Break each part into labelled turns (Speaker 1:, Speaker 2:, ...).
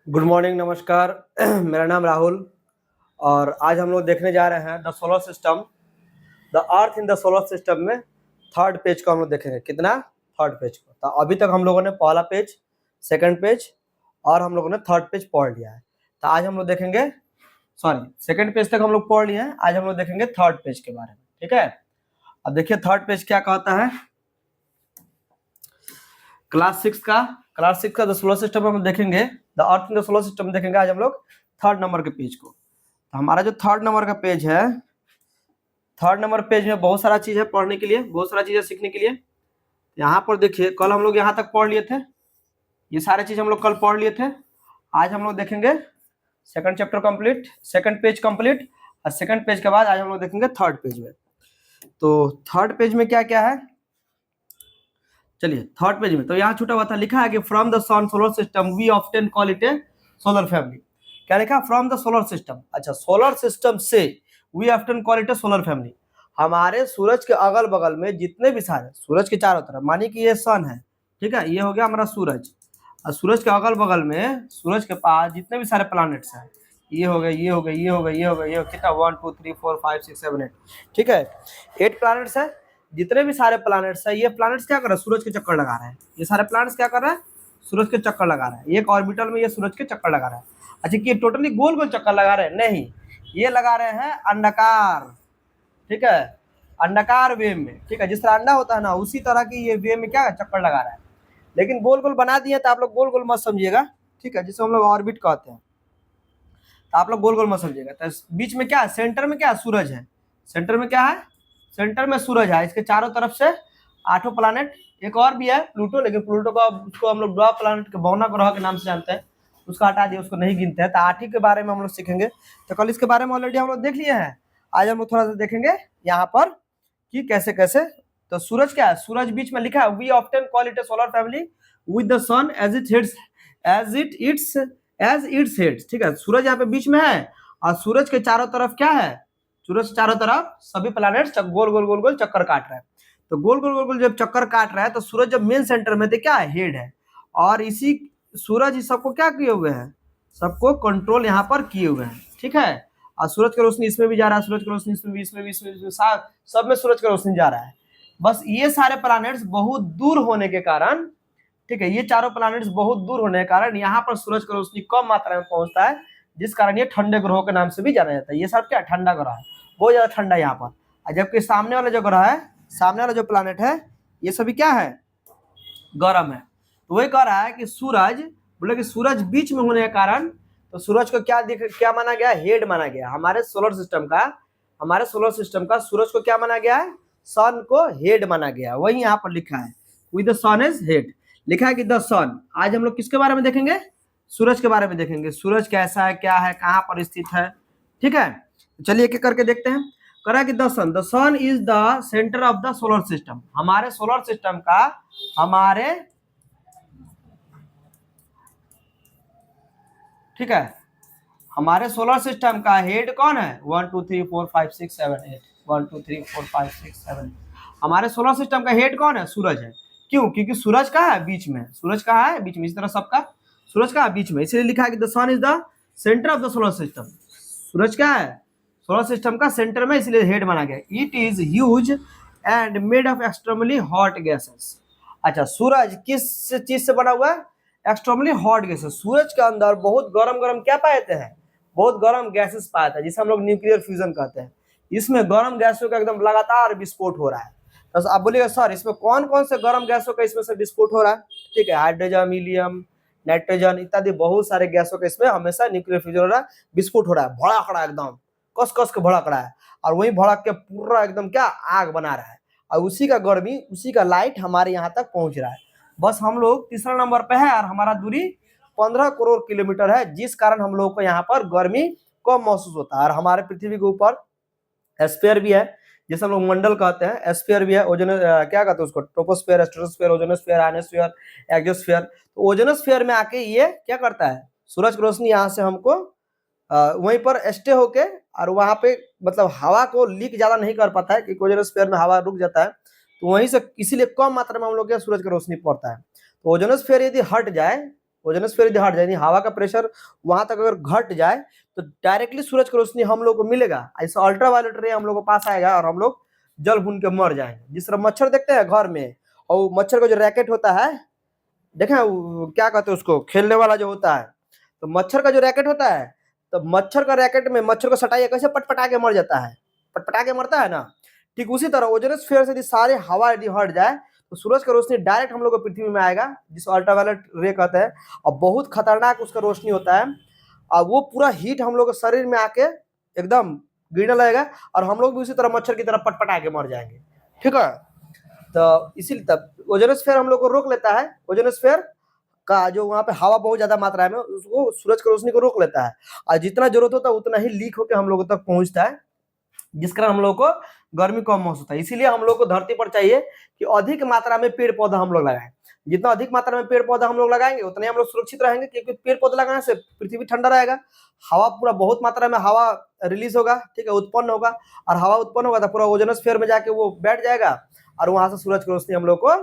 Speaker 1: Good morning, नमस्कार। मेरा नाम राहुल और आज हम लोग देखने जा रहे हैं the solar system, the earth in the solar system में थर्ड पेज को हम लोग देखेंगे। कितना? थर्ड पेज को। तो अभी तक हम लोगों ने पहला पेज, सेकंड पेज और हम लोगों ने थर्ड पेज पढ़ लिया है। तो आज हम लोग देखेंगे, सेकंड पेज तक हम लोग पढ़ लिए हैं। आज हम लोग देखेंगे थर्ड पेज के बारे में। ठीक है, अब देखिए थर्ड पेज क्या कहता है। क्लास सिक्स का द सोलर सिस्टम हम देखेंगे, the earth in the solar system देखेंगे आज हम लोग थर्ड नंबर के पेज को। तो हमारा जो थर्ड नंबर का पेज है, थर्ड नंबर पेज में बहुत सारा चीज है पढ़ने के लिए, बहुत सारा चीज है सीखने के लिए। यहाँ पर देखिए, कल हम लोग यहाँ तक पढ़ लिए थे, ये सारे चीज हम लोग कल पढ़ लिए थे। आज हम लोग देखेंगे second chapter complete, second page complete, और सेकंड पेज के बाद आज हम लोग देखेंगे थर्ड पेज में। तो थर्ड पेज में क्या क्या है, चलिए थर्ड पेज में तो यहाँ छूटा हुआ था, लिखा है कि from the sun solar system we often call it a solar family. क्या लिखा? From the solar system. अच्छा, सोलर सिस्टम से we often call it a solar family. हमारे सूरज के अगल बगल में जितने भी सारे, सूरज के चारों तरफ, मानिए कि ये सन है, ठीक है, ये हो गया हमारा सूरज, और सूरज के अगल बगल में, सूरज के पास जितने भी सारे प्लैनेट्स हैं, ये हो गए, ये हो गए, ये हो गए, ये हो गए, ये कितना 1 2 3 4 5 6 7 8, ठीक है, 8 प्लैनेट्स है। जितने भी सारे प्लैनेट्स है, ये प्लैनेट्स क्या कर रहे हैं? सूरज के चक्कर लगा रहे हैं। ये सारे प्लैनेट्स क्या कर रहे हैं? सूरज के चक्कर लगा रहे हैं। एक ऑर्बिटल में ये सूरज के चक्कर लगा रहा है। अच्छा, कि ये टोटली गोल गोल चक्कर लगा रहे हैं? नहीं, ये लगा रहे हैं अंडाकार, ठीक है, अंडाकार वेव में, ठीक है, जिस तरह अंडा होता है ना, उसी तरह की ये वेव में क्या चक्कर लगा रहा है। लेकिन गोल गोल बना दिए तो आप लोग गोल गोल मत समझिएगा, ठीक है, जिसे हम लोग ऑर्बिट कहते हैं, तो आप लोग गोल गोल मत समझिएगा। तो बीच में क्या है? सेंटर में क्या है? सूरज है। सेंटर में क्या है? सेंटर में सूरज है। इसके चारों तरफ से 8 प्लैनेट, एक और भी है प्लूटो, लेकिन प्लूटो का उसको हम लोग ड्वार्फ प्लैनेट के बौना ग्रह के नाम से जानते हैं, उसका हटा दिए, उसको नहीं गिनते हैं। तो 8 ही के बारे में हम लोग सीखेंगे। तो कल इसके बारे में ऑलरेडी हम लोग देख लिए हैं। आज हम लोग थोड़ा सा देखेंगे यहाँ पर कि कैसे कैसे। तो सूरज क्या है? सूरज बीच में लिखा है we often call it a solar family with the sun as its heads, ठीक है। सूरज यहाँ पे बीच में है और सूरज के चारों तरफ क्या है? सूरज के चारों तरफ सभी प्लैनेट्स गोल गोल गोल गोल चक्कर काट रहे हैं। तो गोल गोल गोल गोल जब चक्कर काट रहा है तो सूरज जब मेन सेंटर में, तो क्या है? हेड है। और इसी सूरज ही सबको क्या किए हुए हैं? सबको कंट्रोल यहाँ पर किए हुए हैं, ठीक है। और सूरज की रोशनी इसमें भी जा रहा है, सूरज की रोशनी इसमें भी, इसमें भी, इसमें भी, सब में सूरज की रोशनी जा रहा है। बस ये सारे प्लैनेट्स बहुत दूर होने के कारण, ठीक है, ये चारों प्लैनेट्स बहुत दूर होने के कारण यहाँ पर सूरज की रोशनी कम मात्रा में पहुंचता है, जिस कारण ये ठंडे ग्रहों के नाम से भी जाना जाता है। ये सब क्या? ठंडा ग्रह है, बहुत ज्यादा ठंडा है यहाँ पर। जबकि सामने वाला जो ग्रह है, सामने वाला जो प्लैनेट है, ये सभी क्या है? गर्म है। तो वही कह रहा है कि सूरज, बोले कि सूरज बीच में होने के कारण, तो सूरज को क्या माना गया? हेड माना गया। हमारे सोलर सिस्टम का सूरज को क्या माना गया है? सन को हेड माना गया। वही यहाँ पर लिखा है with the sun is head, लिखा है कि द सन। आज हम लोग किसके बारे में देखेंगे? सूरज के बारे में देखेंगे। सूरज कैसा है, क्या है, कहाँ पर स्थित है, ठीक है। चलिए एक एक करके देखते हैं। करा कि the sun is the centre of the solar system. हमारे सोलर सिस्टम का, हमारे, ठीक है, हमारे सोलर सिस्टम का हेड कौन है? 1 2 3 4 5 6 7 8, 1 2 3 4 5 6 7। हमारे सोलर सिस्टम का हेड कौन है? सूरज है। क्यों? क्योंकि सूरज कहाँ है? बीच में। सूरज कहाँ है? बीच में। इस तरह सबका सूरज कहाँ है? बीच में। इसलिए लिखा है कि the sun is the centre of the solar system. सूरज क्या है? सोलर सिस्टम का सेंटर में, इसलिए हेड माना गया। It is huge and made of extremely hot gases. अच्छा, सूरज किस चीज से बना हुआ है? Extremely hot gases. सूरज के अंदर बहुत गरम गरम क्या पाए जाते हैं? बहुत गरम गैसेस पाए जाते हैं, जिसे हम लोग न्यूक्लियर फ्यूजन कहते हैं। इसमें गरम गैसों का एकदम लगातार विस्फोट हो रहा है। तो आप बोलिएगा सर इसमें कौन कौन से गरम गैसों का इसमें से विस्फोट हो रहा है? ठीक है, हाइड्रोजन, हीलियम, नाइट्रोजन इत्यादि बहुत सारे गैसों का इसमें हमेशा न्यूक्लियर फ्यूजन हो रहा है, विस्फोट हो रहा है, भड़क रहा है, एकदम कस कस के भड़क रहा है, और वही भड़क के पूरा एकदम क्या आग बना रहा है, और उसी का गर्मी, उसी का लाइट हमारे यहाँ तक पहुंच रहा है। बस हम लोग तीसरा नंबर पे है और हमारा दूरी 15 करोड़ किलोमीटर है, जिस कारण हम लोग को यहाँ पर गर्मी कम महसूस होता है। और हमारे पृथ्वी के ऊपर एस्फीयर भी है, जैसे हम लोग मंडल कहते हैं, एस्फीयर भी है, ओजोन क्या कहते हैं उसको? Troposphere, stratosphere, ozonosphere, ionosphere, exosphere. तो ओजोनोस्फीयर में आके ये क्या करता है? सूरज की रोशनी यहाँ से हमको वहीं पर स्टे होके, और वहां पे मतलब हवा को लीक ज्यादा नहीं कर पाता है, क्योंकि ओजोनोस्फीयर में हवा रुक जाता है, तो वहीं से इसीलिए कम मात्रा में हम लोग के सूरज की रोशनी पड़ता है। तो ओजोनोस्फीयर यदि हट जाए, ओजोनोस्फीयर यदि हट जाए, यानी हवा का प्रेशर वहां तक अगर घट जाए तो डायरेक्टली सूरज की रोशनी हम लोग को मिलेगा, ऐसा अल्ट्रावायलेट रे हम लोग को पास आएगा और हम लोग जल भून के मर जाएंगे। जिस तरह मच्छर देखते हैं घर में, और मच्छर का जो रैकेट होता है, देखें क्या कहते हैं उसको, खेलने वाला जो होता है, तो मच्छर का जो रैकेट होता है, तो मच्छर का रैकेट में मच्छर को सटाइए कैसे पटपटा के मर जाता है, पटपटा के मरता है ना। ठीक उसी तरह ओजोनोस्फीयर से यदि सारे हवा यदि हट जाए तो सूरज का रोशनी डायरेक्ट हम लोग को पृथ्वी में आएगा, जिसको अल्ट्रावायलेट रे कहते हैं, और बहुत खतरनाक उसका रोशनी होता है, और वो पूरा हीट हम लोग के शरीर में आके एकदम गिरने लगेगा, और हम लोग भी उसी तरह मच्छर की तरह पटपटा के मर जाएंगे। ठीक है, तो इसीलिए तब ओजोनोस्फीयर हम लोग को रोक लेता है, ओजोनोस्फीयर का जो वहाँ पे हवा बहुत ज्यादा मात्रा में उसको सूरज की रोशनी को रोक लेता है, और जितना जरूरत होता है उतना ही लीक होकर हम लोगों तक पहुंचता है, जिस कारण हम लोग को गर्मी कम महसूस होता है। इसीलिए हम लोग को धरती पर चाहिए कि अधिक मात्रा में पेड़ पौधा हम लोग लगाएं। जितना अधिक मात्रा में पेड़ पौधा हम लोग लगाएंगे उतने हम लोग सुरक्षित रहेंगे, क्योंकि पेड़ पौधे लगाने से पृथ्वी ठंडा रहेगा, हवा पूरा बहुत मात्रा में हवा रिलीज होगा, ठीक है, उत्पन्न होगा, और हवा उत्पन्न होगा तो पूरा ओजोनोस्फीयर में जाके वो बैठ जाएगा, और वहां से सूरज की रोशनी हम लोग को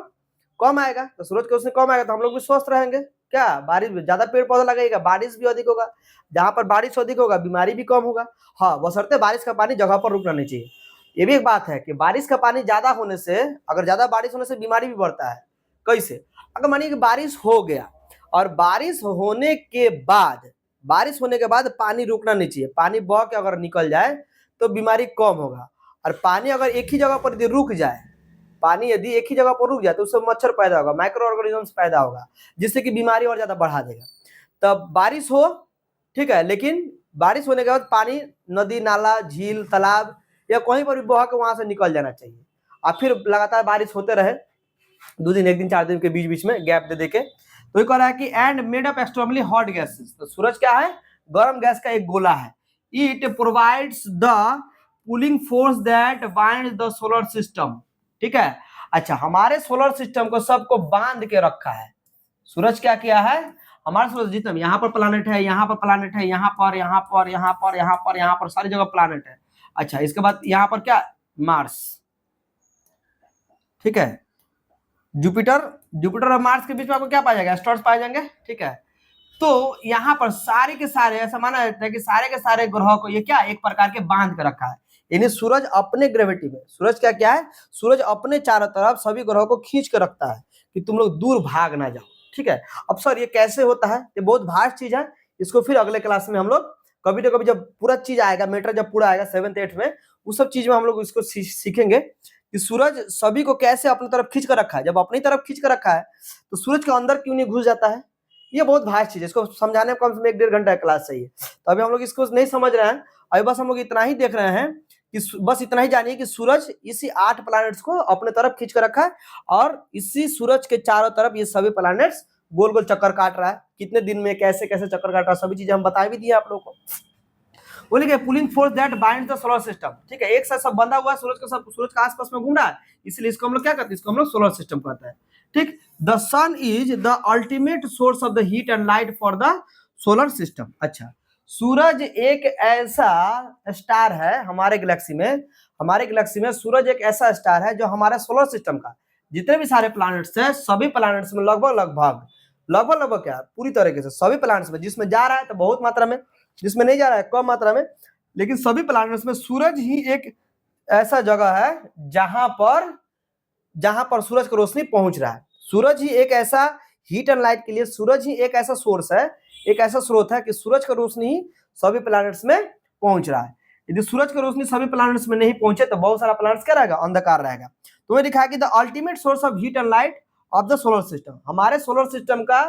Speaker 1: कम आएगा। तो सूरज की रोशनी कम आएगा तो हम लोग भी स्वस्थ रहेंगे। क्या बारिश भी ज्यादा पेड़ पौधा लगेगा, बारिश भी अधिक होगा, जहां पर बारिश अधिक होगा बीमारी भी कम होगा। हाँ, बशर्ते बारिश का पानी जगह पर रुकना नहीं चाहिए। ये भी एक बात है कि बारिश का पानी ज्यादा होने से, अगर ज्यादा बारिश होने से बीमारी भी बढ़ता है। कैसे? अगर मानिए कि बारिश हो गया और बारिश होने के बाद पानी रुकना नहीं चाहिए, पानी बह के अगर निकल जाए तो बीमारी कम होगा। और पानी अगर एक ही जगह पर यदि रुक जाए, पानी यदि एक ही जगह पर रुक जाए तो उससे मच्छर पैदा होगा, माइक्रो ऑर्गेनिजम्स पैदा होगा, जिससे कि बीमारी और ज्यादा बढ़ा देगा। तब बारिश हो, ठीक है, लेकिन बारिश होने के बाद पानी नदी नाला झील तालाब या कहीं पर भी बह के वहां से निकल जाना चाहिए, और फिर लगातार बारिश होते रहे, 2 दिन 1 दिन 4 दिन के बीच बीच में गैप दे देके। तो ये कह रहा है कि and made up extremely hot gases, तो सूरज क्या है? गर्म गैस का एक गोला है। It provides the pulling force that binds the solar system. ठीक है, अच्छा, हमारे सोलर सिस्टम को सबको बांध के रखा है। सूरज क्या किया है? हमारे सूरज जितना यहाँ पर प्लानेट है, यहाँ पर प्लानेट है, यहाँ पर यहाँ पर यहाँ पर यहाँ पर यहाँ पर सारी जगह प्लानेट है। अच्छा, इसके बाद यहाँ पर क्या? मार्स। ठीक है, जुपिटर और मार्स के बीच में आपको क्या पाया जाएगा? एस्ट्रॉइड्स पाए जाएंगे। ठीक है, तो यहाँ पर सारे के सारे, ऐसा माना जाता है कि सारे के सारे ग्रहों को ये क्या एक प्रकार के बांध के रखा है। यानी सूरज अपने ग्रेविटी में, सूरज क्या है? सूरज अपने चारों तरफ सभी ग्रहों को खींच के रखता है कि तुम लोग दूर भाग ना जाओ। ठीक है, अब सर ये कैसे होता है? ये बहुत भास्ट चीज है, इसको फिर अगले क्लास में हम लोग कभी ना कभी जब पूरा चीज आएगा, मैटर जब पूरा आएगा 7th 8th में, उस सब चीज में हम लोग इसको सीखेंगे कि सूरज सभी को कैसे अपनी तरफ खींच कर रखा है। जब अपनी तरफ खींच कर रखा है तो सूरज के अंदर क्यों नहीं घुस जाता है? ये बहुत भारी चीज है, इसको समझाने में कम से कम 1-1.5 घंटा क्लास चाहिए। तो अभी हम लोग इसको नहीं समझ रहे हैं, अभी बस हम लोग इतना ही देख रहे हैं कि बस इतना ही जानिए कि सूरज इसी 8 प्लैनेट्स को अपने तरफ खींच कर रखा है, और इसी सूरज के चारों तरफ ये सभी प्लैनेट्स गोल गोल चक्कर काट रहा है। कितने दिन में कैसे कैसे चक्कर काट रहा है, सभी चीजें हम बता भी दिए आप लोगों को। बोलेंगे pulling force that binds the solar system. ठीक है, एक साथ सब बंधा हुआ है, सूरज के आसपास में घूम रहा है, इसलिए इसको हम लोग क्या कहते हैं? इसको हम लोग सोलर सिस्टम कहते हैं। ठीक, the sun is the ultimate source of the heat and light for the solar system. अच्छा, सूरज एक ऐसा स्टार है हमारे गैलेक्सी में सूरज एक ऐसा स्टार है जो हमारे सोलर सिस्टम का जितने भी सारे प्लैनेट्स हैं, सभी प्लैनेट्स में लगभग क्या पूरी तरीके से सभी प्लैनेट्स में, जिसमें जा रहा है तो बहुत मात्रा में, जिसमें नहीं जा रहा है कम मात्रा में, लेकिन सभी प्लैनेट्स में सूरज ही एक ऐसा जगह है जहां पर सूरज की रोशनी पहुंच रहा है। सूरज ही एक ऐसा हीट एंड लाइट के लिए, सूरज ही एक ऐसा सोर्स है, एक ऐसा स्रोत है कि सूरज की रोशनी ही सभी प्लैनेट्स में पहुंच रहा है। यदि सूरज की रोशनी सभी प्लैनेट्स में नहीं पहुंचे तो बहुत सारा प्लैनेट्स क्या रहेगा? अंधकार रहेगा। तो ये लिखा है कि the ultimate source of heat and light of the solar system, हमारे सोलर सिस्टम का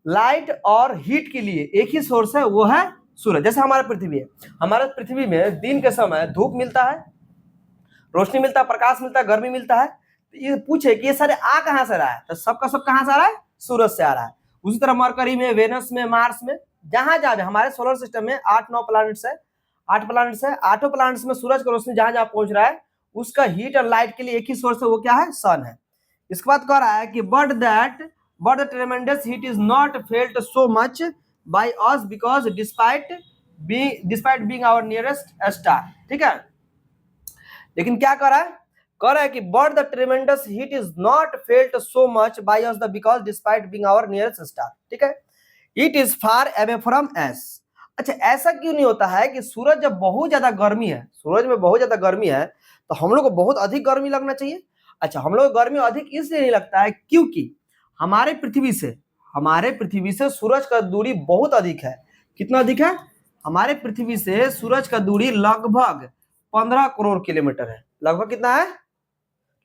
Speaker 1: लाइट और हीट के लिए एक ही सोर्स है, वो है सूरज। जैसे हमारा पृथ्वी है, हमारे पृथ्वी में दिन के समय धूप मिलता है, रोशनी मिलता है, प्रकाश मिलता है, गर्मी मिलता है। तो ये पूछे कि ये सारे आ कहां से रहा है, तो सबका सब कहां से आ रहा है? सूरज से आ रहा है। उसी तरह मरकरी में, वेनस में, मार्स में, जहां जहां हमारे सोलर सिस्टम में 8-9 प्लैनेट्स है, 8 प्लैनेट्स है, 8 प्लैनेट्स में सूरज की रोशनी जहां जहां पहुंच रहा है उसका हीट और लाइट के लिए एक ही सोर्स है, वो क्या है? सन है। इसके बाद कह रहा है कि but the tremendous heat is not felt so much by us because despite being our nearest star. ठीक है, लेकिन क्या कर रहा है? कह रहा है कि but the tremendous heat is not felt so much by us the because despite being our nearest star, ठीक है, it is far away from us. अच्छा, ऐसा क्यों नहीं होता है कि सूरज जब बहुत ज्यादा गर्मी है, सूरज में बहुत ज्यादा गर्मी है, तो हम लोग को बहुत अधिक गर्मी लगना चाहिए। अच्छा, हम लोग को गर्मी अधिक इसलिए नहीं लगता है क्योंकि हमारे पृथ्वी से सूरज का दूरी बहुत अधिक है। कितना अधिक है? हमारे पृथ्वी से सूरज का दूरी लगभग 15 करोड़ किलोमीटर है। लगभग कितना है?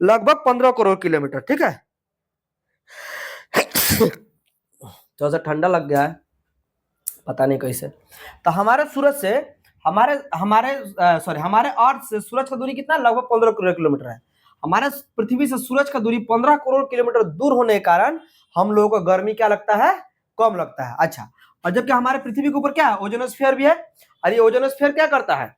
Speaker 1: लगभग 15 करोड़ किलोमीटर, ठीक है। थोड़ा सा ठंडा लग गया है, पता नहीं कैसे। तो हमारे सूरज से हमारे अर्थ से सूरज का दूरी कितना? लगभग 15 करोड़ किलोमीटर है। हमारे पृथ्वी से सूरज का दूरी 15 करोड़ किलोमीटर दूर होने के कारण हम लोगों को गर्मी क्या लगता है? कम लगता है। अच्छा, और जबकि हमारे पृथ्वी के ऊपर क्या है? ओजोनोस्फीयर भी है। और ये ओजोनोस्फीयर क्या करता है?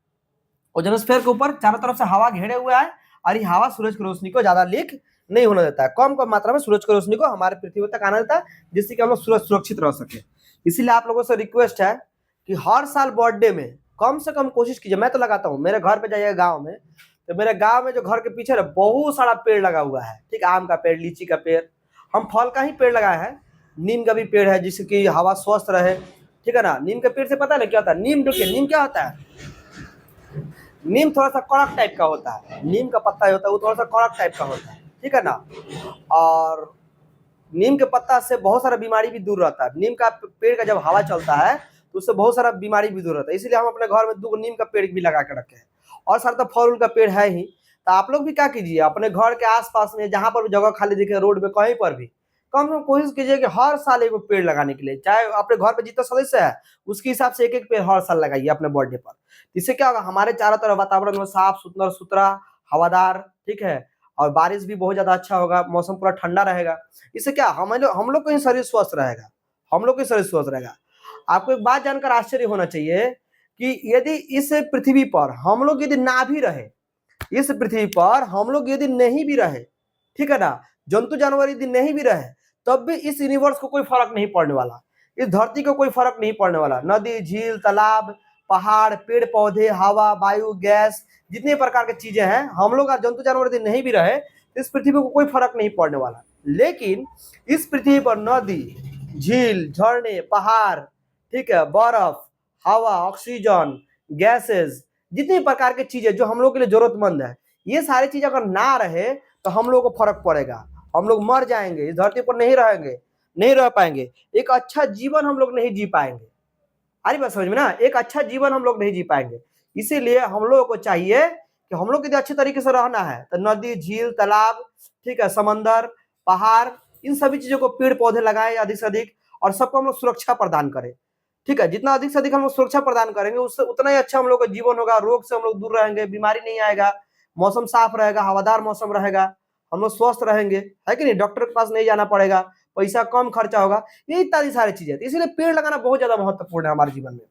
Speaker 1: ओजोनोस्फीयर के ऊपर चारों तरफ से हवा घेरे हुआ है और ये हवा सूरज की रोशनी को ज्यादा लीक नहीं होने देता है। कम मात्रा में सूरज की रोशनी को हमारे पृथ्वी तक आने देता है, जिससे कि हम लोग सुरक्षित रह सके। इसीलिए आप लोगों से रिक्वेस्ट है कि हर साल बर्थडे में कम से कम कोशिश कीजिए। मैं तो लगाता हूँ, मेरे घर पे जाइए गाँव में, तो मेरे गाँव में जो घर के पीछे है बहुत सारा पेड़ लगा हुआ है, ठीक, आम का पेड़, लीची का पेड़, हम फल का ही पेड़ लगाए हैं, नीम का भी पेड़ है जिससे कि हवा स्वस्थ रहे, ठीक है ना। नीम के पेड़ से पता है क्या होता है? नीम क्या होता है? नीम थोड़ा सा कड़क टाइप का होता है, नीम का पत्ता होता है वो थोड़ा सा कड़क टाइप का होता है, ठीक है ना। और नीम के पत्ता से बहुत सारा बीमारी भी दूर रहता है। नीम का पेड़ का जब हवा चलता है तो उससे बहुत सारा बीमारी भी दूर रहता है। इसलिए हम अपने घर में 2 नीम का पेड़ भी लगा के रखे हैं, और सारा तो फल का पेड़ है ही। तो आप लोग भी क्या कीजिए, अपने घर के आसपास में जहां पर भी जगह खाली दिखे, रोड में कहीं पर भी कम से कम कोशिश कीजिए कि हर साल एक पेड़ लगाने के लिए, चाहे अपने घर पे जितना सदस्य है उसके हिसाब से एक पेड़ हर साल लगाइए अपने बर्थडे पर। इससे क्या होगा? हमारे चारों तरफ वातावरण में साफ सुथरा हवादार, ठीक है, और बारिश भी बहुत ज्यादा अच्छा होगा, मौसम पूरा ठंडा रहेगा। इससे क्या हम लोग का ही शरीर स्वस्थ रहेगा, हम लोग का शरीर स्वस्थ रहेगा। आपको एक बात जानकर आश्चर्य होना चाहिए कि यदि इस पृथ्वी पर हम लोग यदि ना भी रहे, इस पृथ्वी पर हम लोग यदि नहीं भी रहे, ठीक है ना, जंतु जानवर यदि नहीं भी रहे, तब भी इस यूनिवर्स को कोई फर्क नहीं पड़ने वाला, इस धरती को कोई फर्क नहीं पड़ने वाला। नदी, झील, तालाब, पहाड़, पेड़ पौधे, हवा, वायु, गैस, जितने प्रकार की चीजें हैं, हम लोग और जंतु जानवर यदि नहीं भी रहे तो इस पृथ्वी को कोई फर्क नहीं पड़ने वाला। लेकिन इस पृथ्वी पर नदी, झील, झरने, पहाड़, ठीक है, बर्फ, हवा, ऑक्सीजन, गैसेस, जितनी प्रकार की चीजें जो हम लोग के लिए जरूरतमंद है, ये सारी चीजें अगर ना रहे तो हम लोग को फर्क पड़ेगा, हम लोग मर जाएंगे, इस धरती पर नहीं रहेंगे, नहीं रह पाएंगे, एक अच्छा जीवन हम लोग नहीं जी पाएंगे। आ रही बात समझ में ना? एक अच्छा जीवन हम लोग नहीं जी पाएंगे। इसीलिए हम लोगों को चाहिए कि हम लोग यदि अच्छे तरीके से रहना है तो नदी, झील, तालाब, ठीक है, समंदर, पहाड़, इन सभी चीजों को पेड़ पौधे लगाएं अधिक से अधिक, और सबको हम लोग सुरक्षा प्रदान करें, ठीक है। जितना अधिक से अधिक हम लोग सुरक्षा प्रदान करेंगे उससे उतना ही अच्छा हम लोग का जीवन होगा, रोग से हम लोग दूर रहेंगे, बीमारी नहीं आएगा, मौसम साफ रहेगा, हवादार मौसम रहेगा, हम लोग स्वस्थ रहेंगे, है कि नहीं, डॉक्टर के पास नहीं जाना पड़ेगा, पैसा कम खर्चा होगा, ये इत्यादि सारी चीजें। इसलिए पेड़ लगाना बहुत ज्यादा महत्वपूर्ण है हमारे जीवन में।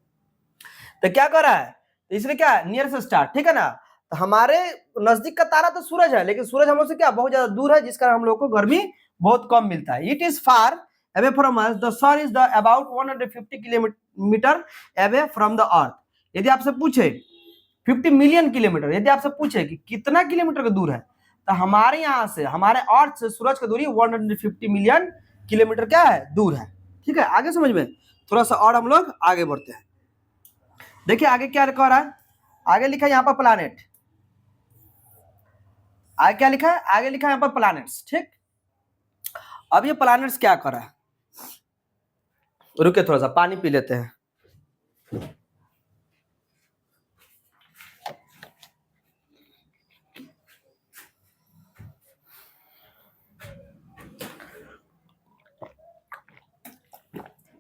Speaker 1: तो क्या कर रहा है? तो इसलिए क्या, नियर से स्टार, ठीक है ना। तो हमारे नजदीक का तारा तो सूरज है, लेकिन सूरज हम लोग से क्या बहुत ज्यादा दूर है, जिस कारण हम लोग को गर्मी बहुत कम मिलता है। It is far away from us, the sun is the about 150 kilometre away from the earth। यदि आपसे पूछे 50 मिलियन किलोमीटर, यदि आपसे पूछे कि कितना किलोमीटर का दूर है, तो हमारे यहाँ से, हमारे अर्थ से सूरज की दूरी 150 मिलियन किलोमीटर क्या है? दूर है, ठीक है। आगे समझ में, थोड़ा सा और हम लोग आगे बढ़ते हैं। देखिए आगे क्या लिखा रहा है, आगे लिखा है यहाँ पर प्लैनेट, आगे क्या लिखा है? आगे लिखा है यहाँ पर प्लैनेट्स, ठीक। अब ये प्लैनेट्स क्या कर रहा है? रुके, थोड़ा सा पानी पी लेते हैं।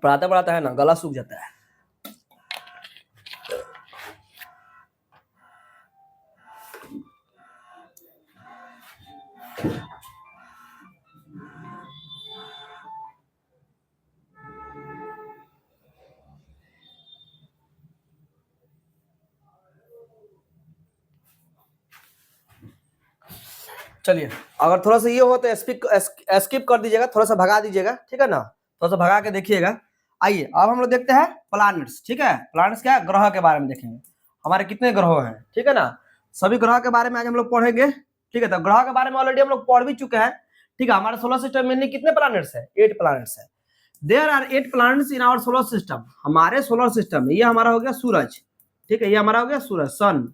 Speaker 1: पढ़ाता पढ़ाता है ना गला सूख जाता है। चलिए, अगर थोड़ा सा ये हो तो स्किप कर दीजिएगा, थोड़ा सा भगा दीजिएगा, ठीक है ना, थोड़ा सा भगा के देखिएगा। आइए अब हम लोग देखते हैं प्लैनेट्स, ठीक है। प्लैनेट्स क्या है? ग्रह के बारे में देखेंगे, हमारे कितने ग्रह हैं, ठीक है ना। सभी ग्रह के बारे में आज हम लोग पढ़ेंगे। ठीक है, तो ग्रह के बारे में ऑलरेडी हम लोग पढ़ भी चुके हैं। ठीक है, हमारे सोलर सिस्टम में कितने प्लैनेट्स है? 8 प्लैनेट्स है। There are 8 planets in our solar system. हमारे सोलर सिस्टम में ये हमारा हो गया सूरज, ठीक है, ये हमारा हो गया सूरज, सन।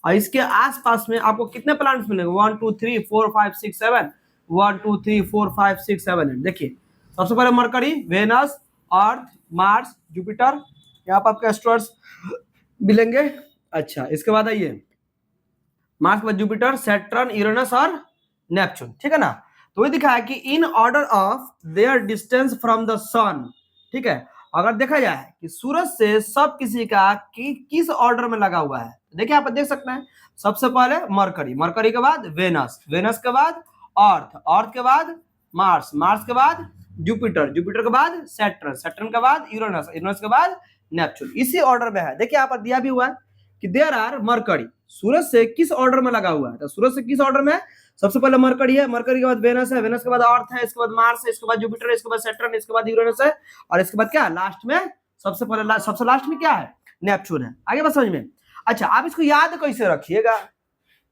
Speaker 1: और इसके आसपास में आपको कितने प्लैनेट्स मिलेंगे? 1 2 3 4 5 6 7, 1 2 3 4 5 6 7 8। देखिए, सबसे पहले mercury, Venus, Earth, Mars, Jupiter, यहाँ पर आपके एस्ट्रॉइड्स मिलेंगे। अच्छा, इसके बाद आइए मार्स के बाद जुपिटर, सैटर्न, यूरेनस और नेपच्यून, ठीक है ना। तो ये दिखा है कि in order of their distance from the sun, ठीक है। अगर देखा जाए कि सूरज से सब किसी का किस ऑर्डर में लगा हुआ है, देखिए आप देख सकते हैं। सबसे पहले मरकरी, मरकरी के बाद वेनस, वेनस के बाद अर्थ, अर्थ के बाद मार्स, मार्स के बाद जुपिटर, जुपिटर के बाद सैटर्न, सैटर्न के बाद यूरेनस, यूरेनस के बाद नेपच्यून। इसी ऑर्डर में है। देखिए यहाँ पर दिया भी हुआ है कि देयर आर मरकरी, सूरज से किस ऑर्डर में लगा हुआ है, तो सूरज से किस ऑर्डर में? सबसे पहले मरकरी है, मरकरी के बाद वेनस है, वेनस के बाद अर्थ है, इसके बाद मार्स है, इसके बाद जुपिटर है, इसके बाद सैटर्न, इसके बाद यूरेनस है, और इसके बाद क्या लास्ट में? सबसे लास्ट में क्या है? नेपच्यून है। आगे बात समझ में? अच्छा, आप इसको याद कैसे रखिएगा?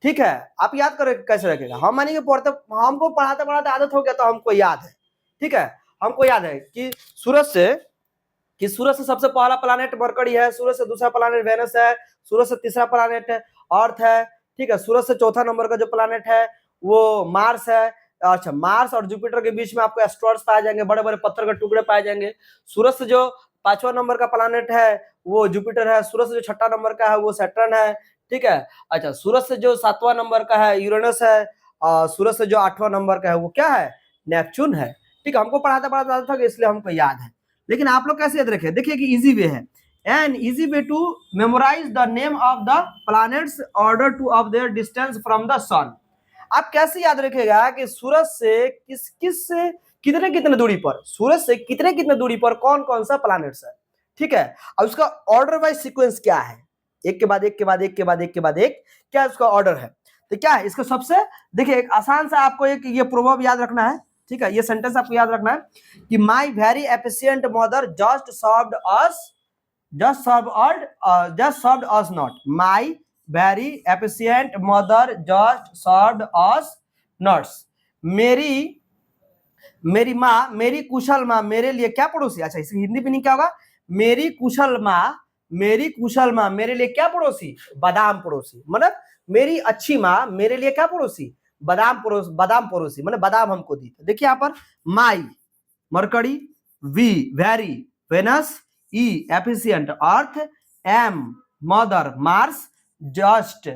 Speaker 1: ठीक है, आप याद कर कैसे रखेगा? हम मानिए पढ़ते, हमको पढ़ाते पढ़ाते आदत हो गया तो हमको याद है। ठीक है, हमको याद है कि सूरज से सबसे पहला प्लैनेट मरकरी है, सूरज से दूसरा प्लैनेट वेनस है, सूरज से तीसरा प्लैनेट अर्थ है। ठीक है, सूरज से चौथा नंबर का जो प्लैनेट है वो मार्स है। अच्छा, मार्स और जुपिटर के बीच में आपको एस्ट्रॉइड्स पाए जाएंगे, बड़े बड़े पत्थर के टुकड़े पाए जाएंगे। सूरज से जो 5वां नंबर का प्लैनेट है वो जुपिटर है, सूरज से जो 6ठा नंबर का है वो सैटर्न है। ठीक है, अच्छा, सूरज से जो 7वां नंबर का है यूरेनस है, और सूरज से जो 8वां नंबर का है वो क्या है? नेपच्यून है। ठीक है, हमको पढ़ाते पढ़ाते था इसलिए हमको याद है। लेकिन आप लोग कैसे याद रखे? देखिए कि इजी वे है। An easy way to memorise the name of the planets order to of their distance from the sun. आप कैसे याद रखेगा कि सूरज से कितने कितने दूरी पर, सूरज से कितने कितने दूरी पर कौन कौन सा प्लैनेट्स है? ठीक है, अब उसका ऑर्डर वाइज सीक्वेंस क्या है? एक के बाद एक के बाद एक के बाद एक के बाद एक, क्या उसका ऑर्डर है? तो क्या है इसका? सबसे देखिए, एक आसान सा आपको एक ये प्रोवर्ब याद रखना है। ठीक है, ये सेंटेंस आपको याद रखना है कि my very efficient mother just served us not. My very efficient mother just served us not. मेरी माँ, मेरी कुशल माँ मेरे लिए क्या पड़ोसी? अच्छा, इसकी हिंदी में नहीं क्या होगा? मेरी कुशल माँ मेरे लिए क्या पड़ोसी? बादाम पड़ोसी। मतलब मेरी अच्छी माँ मेरे लिए क्या पड़ोसी? बादाम पड़ोसी, मतलब बादाम हमको दी। देखिए यहाँ पर my Mercury, V very Venus, E efficient Earth, M mother Mars, just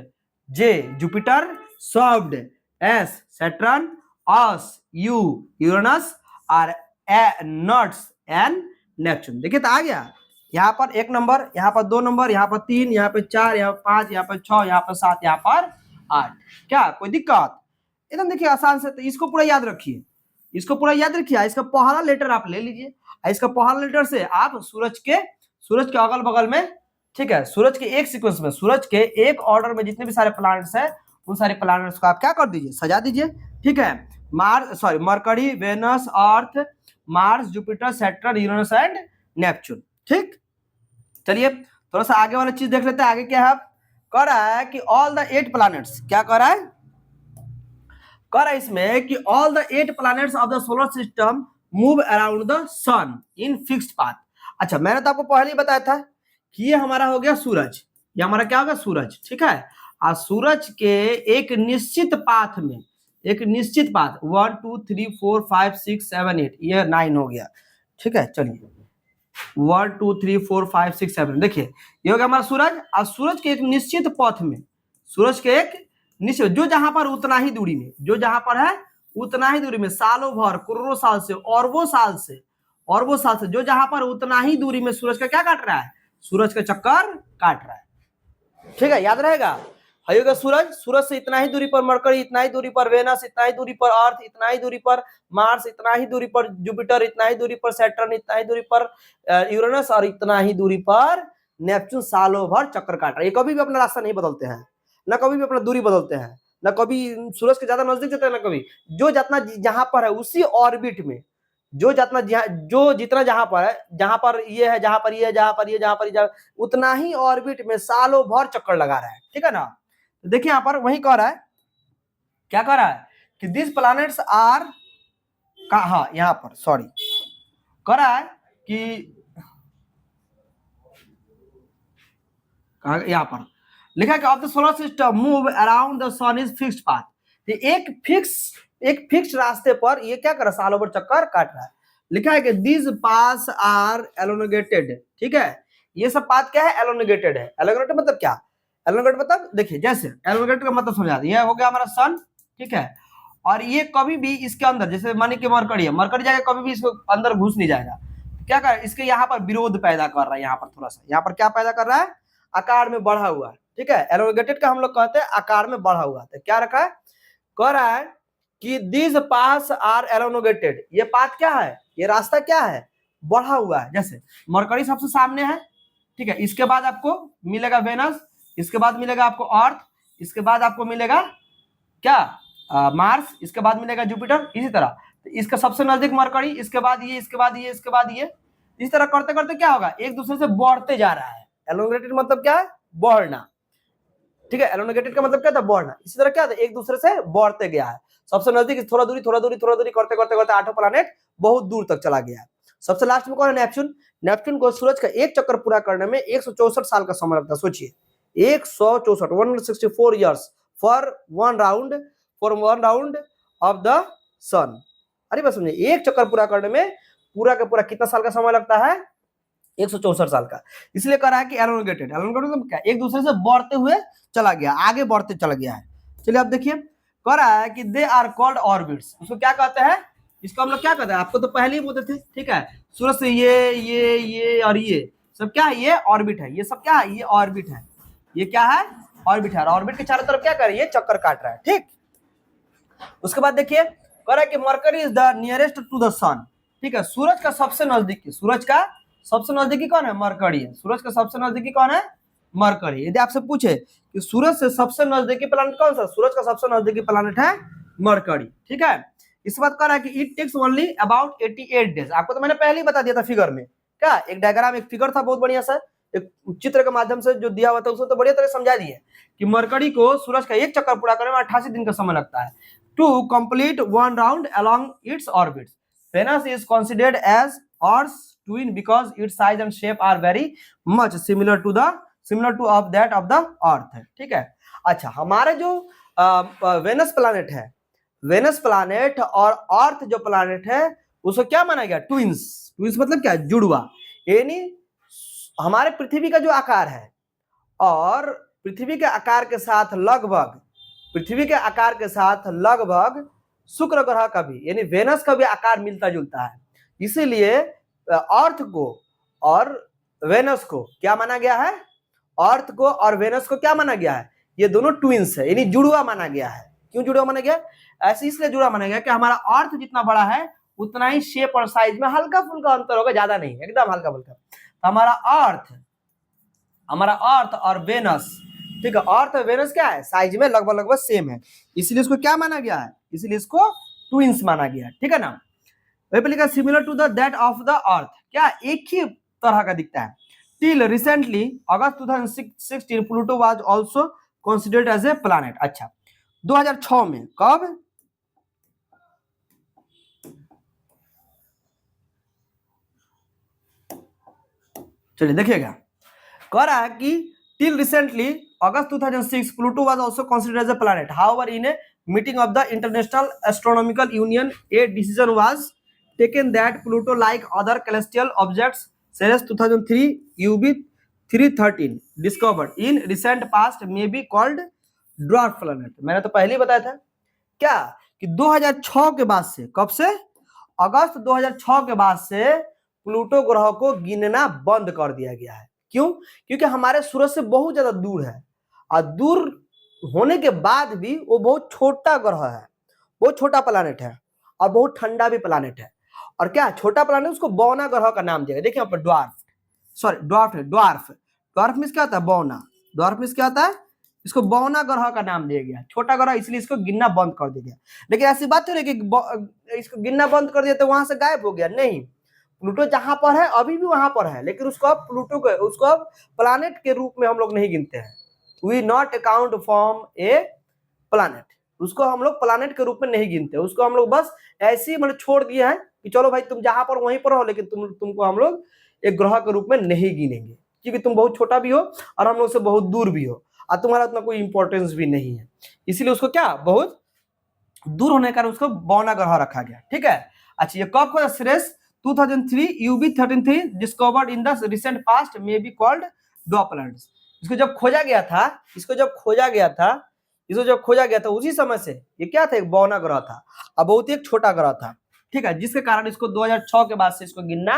Speaker 1: J Jupiter, served S Saturn, us U Uranus, और नॉट्स एन नेपच्यून। देखिए तो आ गया। यहाँ पर 1 नंबर, यहाँ पर 2 नंबर, यहाँ पर 3, यहाँ पे 4, यहाँ पर 5, यहाँ पर 6, यहाँ पर 7, यहाँ पर 8। क्या कोई दिक्कत? एकदम देखिए आसान से। तो इसको पूरा याद रखिए, इसको पूरा याद रखिए। इसका पहला लेटर आप ले लीजिए, इसका पहला लेटर से आप सूरज के अगल बगल में, ठीक है, सूरज के एक सीक्वेंस में, सूरज के एक ऑर्डर में जितने भी सारे प्लैनेट्स हैं उन सारे प्लैनेट्स को आप क्या कर दीजिए? सजा दीजिए। ठीक है, Mercury, Venus, Earth, Mars, Jupiter, Saturn, Uranus and Neptune. ठीक, चलिए थोड़ा सा आगे वाला चीज देख लेते हैं। आगे क्या है? कह रहा है कि ऑल द 8 प्लैनेट्स, क्या कह रहा है? कह रहा है इसमें कि all the 8 planets of the solar system move around the sun in fixed path. अच्छा, मैंने तो आपको पहले ही बताया था कि ये हमारा हो गया सूरज, ये हमारा क्या होगा? सूरज। ठीक है, और सूरज के एक निश्चित पाथ में, एक निश्चित पाथ 1 2 3 4 5 6 7 8, ये 9 हो गया। ठीक है, चलिए 1 2 3 4 5 6 7, देखिए ये हो गया हमारा सूरज। और सूरज के एक निश्चित पथ में, सूरज के एक निश्चित, जो जहां पर उतना ही दूरी में, जो जहां पर है उतना ही दूरी में, सालों भर, करोड़ों साल से, अरबों साल से, जो जहां पर उतना ही दूरी में सूरज का क्या काट रहा है? सूरज का चक्कर काट रहा है। ठीक है, याद रहेगा। होगा सूरज से इतना ही दूरी पर मरकरी, इतना ही दूरी पर वेनस, इतना ही दूरी पर अर्थ, इतना ही दूरी पर मार्स, इतना ही दूरी पर जुपिटर, इतना ही दूरी पर सैटर्न, इतना ही दूरी पर यूरेनस, और इतना ही दूरी पर नेपच्यून सालों भर चक्कर काट रहा है। ये कभी भी अपना रास्ता नहीं बदलते हैं, ना कभी भी अपना दूरी बदलते हैं, ना कभी सूरज के ज्यादा नजदीक जाते हैं, ना कभी। जो जितना जहां पर है उसी ऑर्बिट में, जो जितना जहां पर है, जहां पर ये है, जहां पर ये है, जहां पर ये, जहां पर ये, उतना ही ऑर्बिट में सालों भर चक्कर लगा रहा है। ठीक है ना। देखिए यहाँ पर वही कह रहा है क्या कह रहा है कि दिस प्लैनेट्स आर हाँ यहाँ पर सॉरी कह रहा है कि यहाँ पर लिखा है कि of the solar system move around the sun is fixed path. एक फिक्स रास्ते पर ये क्या कर रहा है, साल ओवर चक्कर काट रहा है। लिखा है कि दीज पास आर एलोनगेटेड, ठीक है, ये सब पाथ क्या है, एलोनगेटेड है। एलोनगेटेड मतलब क्या, एलोनगेटेड मतलब देखिए जैसे एलोनगेटेड का मतलब समझा दिया, ये हो गया हमारा सन, ठीक है, और ये कभी भी इसके अंदर जैसे मानी कि मरकरी है, मरकरी जाएगा कभी भी इसको अंदर घुस नहीं जाएगा, क्या कर इसके यहाँ पर विरोध पैदा कर रहा है, यहाँ पर थोड़ा सा यहाँ पर क्या पैदा कर रहा है, आकार में बढ़ा हुआ है, ठीक है। एलोंगेटेड का हम लोग कहते हैं आकार में बढ़ा हुआ है। क्या रखा है, कह रहा है कि दिस पास आर एलोंगेटेड, ये पाथ क्या है, ये रास्ता क्या है, बढ़ा हुआ है। जैसे मरकरी सबसे सामने है, ठीक है, इसके बाद आपको मिलेगा वेनस, इसके बाद मिलेगा आपको अर्थ, इसके बाद आपको मिलेगा क्या मार्स, इसके बाद मिलेगा जुपिटर, इसी तरह। तो इसका सबसे नजदीक मरकरी, इसके बाद ये, इसके बाद ये, इसके बाद ये, इस तरह करते करते क्या होगा, एक दूसरे से बढ़ते जा रहा है। एलोंगेटेड मतलब क्या है, बढ़ना, ठीक है, एलोंगेटेड का मतलब क्या था, बढ़ना। इसी तरह क्या था, एक दूसरे से बढ़ते गया है। सबसे नजदीक थोड़ा दूरी थोड़ा दूरी थोड़ा दूरी करते करते करते 8 प्लैनेट बहुत दूर तक चला गया है। सबसे लास्ट में कौन है, नेपच्यून। नेपच्यून को सूरज का एक चक्कर पूरा करने में 164 साल का समय लगता है। सोचिए 164 164 years for one round of the sun. अरे बस समझिए, एक चक्कर पूरा करने में पूरा का पूरा कितना साल का समय लगता है, 164 साल का। इसलिए कह रहा है कि एलोंगेटेड, एलोंगेटेड मतलब क्या, एक दूसरे से बढ़ते हुए चला गया, आगे बढ़ते चला गया है। चलिए अब देखिए, कह रहा है कि दे आर कॉल्ड ऑर्बिट्स। उसको क्या कहते हैं, इसको हम लोग क्या कहते हैं, आपको तो पहले ही बोलते थे, ठीक है, सूरज से ये और ये सब क्या है, ये ऑर्बिट है, ये सब क्या है, ये ऑर्बिट है, ये क्या है, ऑर्बिट है। ऑर्बिट के चारों तरफ क्या कर रही है, चक्कर काट रहा है, ठीक। उसके बाद देखिए, कह रहा है कि Mercury is the nearest to the sun, ठीक है, सूरज का सबसे नजदीकी, सूरज का सबसे नजदीकी कौन है, मरकरी है। सूरज का सबसे नजदीकी कौन है, मरकरी। यदि आपसे पूछे कि सूरज से सबसे नजदीकी प्लैनेट कौन सा, सूरज का सबसे नजदीकी प्लैनेट है मरकरी, ठीक है। इस बात कह रहा है कि it takes only about 88 days. आपको तो मैंने पहले ही बता दिया था फिगर में, क्या एक डायग्राम, एक फिगर था बहुत बढ़िया सा, एक चित्र के माध्यम से जो दिया हुआ था, उसको तो बढ़िया तरह समझा दिए कि मरकरी को सूरज का एक चक्कर पूरा करने में 88 दिन का समय लगता है to complete one round along its orbit. Venus is considered as Earth's twin because its size and shape are very much similar to of that of the Earth है, ठीक है। अच्छा, हमारे जो वेनस प्लैनेट है, वेनस प्लैनेट और अर्थ जो planet है उसको क्या माना गया, ट्विंस। ट्विंस मतलब क्या, जुड़वा। यानी हमारे पृथ्वी का जो आकार है और पृथ्वी के आकार के साथ लगभग, पृथ्वी के आकार के साथ लगभग शुक्र ग्रह का भी यानी वेनस का भी आकार मिलता जुलता है। इसीलिए अर्थ को और वेनस को क्या माना गया है, अर्थ को और वेनस को क्या माना गया है, ये दोनों ट्विंस है, यानी जुड़वा माना गया है। क्यों जुड़वा माना गया, ऐसे इसलिए जुड़वा माना गया कि हमारा अर्थ जितना बड़ा है उतना ही शेप और साइज में हल्का फुल्का अंतर होगा, ज्यादा नहीं, एकदम हल्का फुल्का। तो हमारा अर्थ और वेनस, ठीक है, अर्थ और वेनस क्या है, साइज में लगभग सेम है, इसलिए इसको क्या माना गया है, इसलिए इसको ट्विंस माना गया, ठीक है ना। वही पे लिखा similar to the that of the earth, क्या एक ही तरह का दिखता है। Till recently August 2016 Pluto was also considered as a planet. अच्छा, 2006 में, कब, चलिए देखिएगा, कह रहा है कि till recently August 2006 Pluto was also considered as a planet, however in a meeting of the International Astronomical Union, a decision was taken that Pluto, like other celestial objects, Ceres 2003 UV 313 discovered in recent past may be called dwarf planet। मैंने तो पहले ही बताया था क्या कि 2006 के बाद से, कब से, अगस्त 2006 के बाद से प्लूटो ग्रह को गिनना बंद कर दिया गया है। क्यों, क्योंकि हमारे सूरज से बहुत ज्यादा दूर है, और दूर होने के बाद भी वो बहुत छोटा ग्रह है, बहुत छोटा प्लैनेट है, और बहुत ठंडा भी प्लैनेट है। और क्या छोटा प्लैनेट, उसको बौना ग्रह का नाम दिया गया। देखिए यहाँ पर ड्वार्फ मींस क्या होता है, बौना। ड्वार्फ मींस क्या होता है, इसको बौना ग्रह का नाम दिया गया, छोटा ग्रह, इसलिए इसको गिनना बंद कर दिया गया। लेकिन ऐसी बात तो नहीं कि इसको गिनना बंद कर दिया तो वहां से गायब हो गया, नहीं। प्लूटो जहां पर है अभी भी वहां पर है, लेकिन उसको अब उसको अब प्लैनेट के रूप में हम लोग नहीं गिनते हैं। We not account from a planet, उसको हम लोग प्लानेट के रूप में नहीं गिनते, उसको हम लोग बस ऐसे ही मतलब छोड़ दिए हैं कि चलो भाई तुम जहां पर वहीं पर हो, लेकिन तुमको हम लोग एक ग्रह के रूप में नहीं गिनेंगे, क्योंकि तुम बहुत छोटा भी हो और हम लोग से बहुत दूर भी हो और तुम्हारा उतना कोई इंपॉर्टेंस भी नहीं है, इसीलिए उसको क्या बहुत दूर होने के कारण उसको बौना ग्रह रखा गया। ठीक है, अच्छा ये कब खोजा Suresh? 2003 UB33 discovered in the recent past may be called Doppler's. इसको जब खोजा गया था, इसको जब खोजा गया था उसी समय से ये क्या था, एक बौना ग्रह था और बहुत ही एक छोटा ग्रह था। ठीक है, जिसके कारण इसको 2006 के बाद से इसको गिनना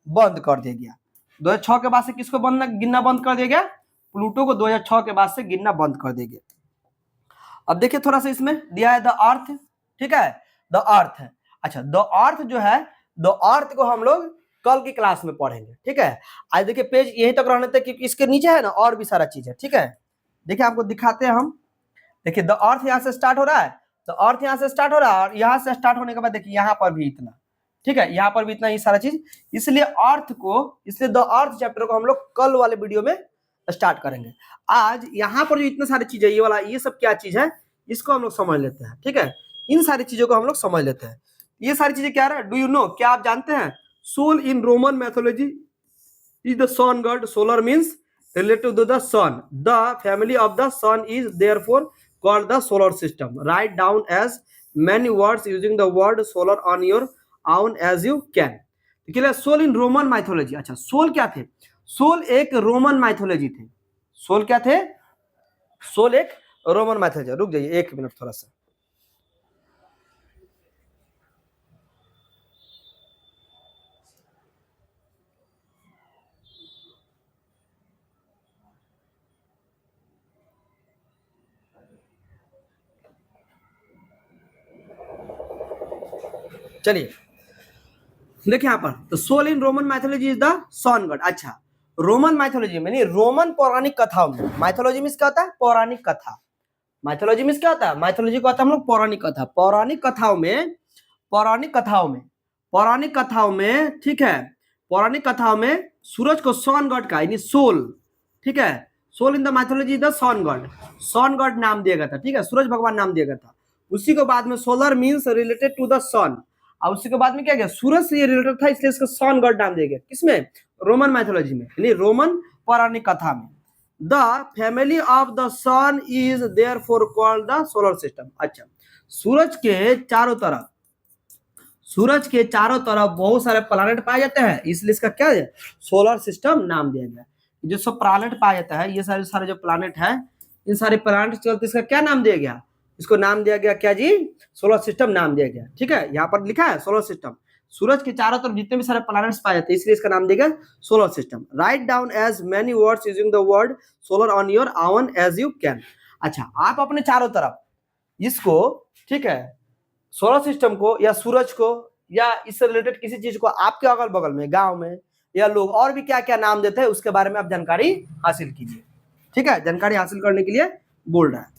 Speaker 1: बंद कर दिया गया। 2006 के बाद से किसको गिनना बंद कर दिया गया? प्लूटो को 2006 के बाद से गिनना बंद कर दिया गया। अब देखिए थोड़ा सा इसमें दिया है द अर्थ। ठीक है, द अर्थ है। अच्छा द अर्थ जो है, द अर्थ को हम लोग कल की क्लास में पढ़ेंगे। ठीक है, आज देखिए पेज यहीं तक रहने तक, क्योंकि इसके नीचे है ना और भी सारा चीज है। ठीक है, देखिए आपको दिखाते हैं हम। देखिए द अर्थ यहाँ से स्टार्ट हो रहा है, तो अर्थ यहाँ से स्टार्ट हो रहा है और यहाँ से स्टार्ट होने के बाद देखिए यहाँ पर भी इतना। ठीक है, यहाँ पर भी इतना ही सारा चीज, इसलिए इसलिए द अर्थ चैप्टर को हम लोग कल वाले वीडियो में स्टार्ट करेंगे। आज यहाँ पर जो इतने सारी चीज है, ये वाला ये सब क्या चीज है, इसको हम लोग समझ लेते हैं। ठीक है, इन सारी चीजों को हम लोग समझ लेते हैं। ये सारी चीजें क्या है, डू यू नो, क्या आप जानते हैं? Sol in Roman mythology is the sun god. Solar means related to the sun. The family of the sun is therefore called the solar system. Write down as many words using the word solar on your own as you can. Sol in Roman mythology. अच्छा Sol क्या थे? Soul एक Roman mythology थे। Soul क्या थे? Soul एक Roman mythology. रुक जाइए एक मिनट थोड़ा सा। चलिए देखिए यहाँ पर, तो Sol in Roman mythology is the sun god. अच्छा रोमन माइथोलॉजी में, रोमन पौराणिक कथाओं में, माइथोलॉजी में क्या होता है? पौराणिक कथा। माइथोलॉजी में क्या होता है? माइथोलॉजी को होता है हम लोग पौराणिक कथा। पौराणिक कथाओं में ठीक है, पौराणिक कथाओं में सूरज को सन गॉड का यानी सोल, ठीक है, Sol in the mythology is the sun god नाम दिया गया था। ठीक है, सूरज भगवान नाम दिया गया था। उसी के बाद में solar means related to the sun, और उसी के बाद में क्या गया, सूरज से ये रिलेटेड था, इसलिए इसको सन गॉड नाम दिया गया। किसमें? रोमन माइथोलॉजी में, यानी रोमन पौराणिक कथा में। The family of the sun is therefore called the solar system. अच्छा सूरज के चारों तरफ बहुत सारे प्लैनेट पाए जाते हैं, इसलिए इसका क्या है, सोलर सिस्टम नाम दिया गया। जो सब प्लैनेट पाया जाता है, ये सारे जो प्लैनेट है, इन सारे प्लैनेट चलते इसका क्या नाम दिया गया? इसको नाम दिया गया क्या जी? सोलर सिस्टम नाम दिया गया। ठीक है, यहाँ पर लिखा है सोलर सिस्टम। सूरज के चारों तरफ जितने भी सारे प्लैनेट्स पाए जाते हैं, इसलिए इसका नाम दिया गया solar system. Write down as many words using the word solar on your own as you can. अच्छा आप अपने चारों तरफ इसको, ठीक है, सोलर सिस्टम को या सूरज को या इससे रिलेटेड किसी चीज को आपके अगल बगल में, गांव में या लोग और भी क्या क्या नाम देते हैं, उसके बारे में आप जानकारी हासिल कीजिए। ठीक है, जानकारी हासिल करने के लिए बोल रहा है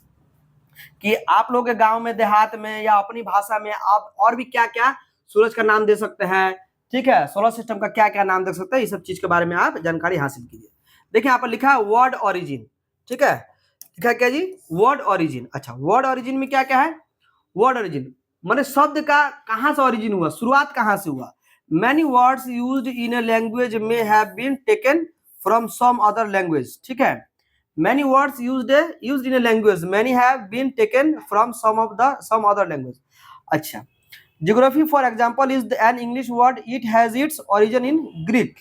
Speaker 1: कि आप लोग के गांव में, देहात में या अपनी भाषा में आप और भी क्या क्या सूरज का नाम दे सकते हैं। ठीक है, सोलर सिस्टम का क्या क्या नाम दे सकते हैं, इस सब चीज के बारे में आप जानकारी हासिल कीजिए। देखिए यहाँ पर लिखा है वर्ड ओरिजिन। ठीक है, लिखा क्या जी? Word origin. अच्छा वर्ड ओरिजिन में क्या क्या है? वर्ड ओरिजिन माने शब्द का कहां से ओरिजिन हुआ, शुरुआत कहां से हुआ। Many words used in a language में have been taken from some other language. ठीक है, many words used in a language, many have been taken from some other language. अच्छा geography for example is an English word. It has its origin in Greek,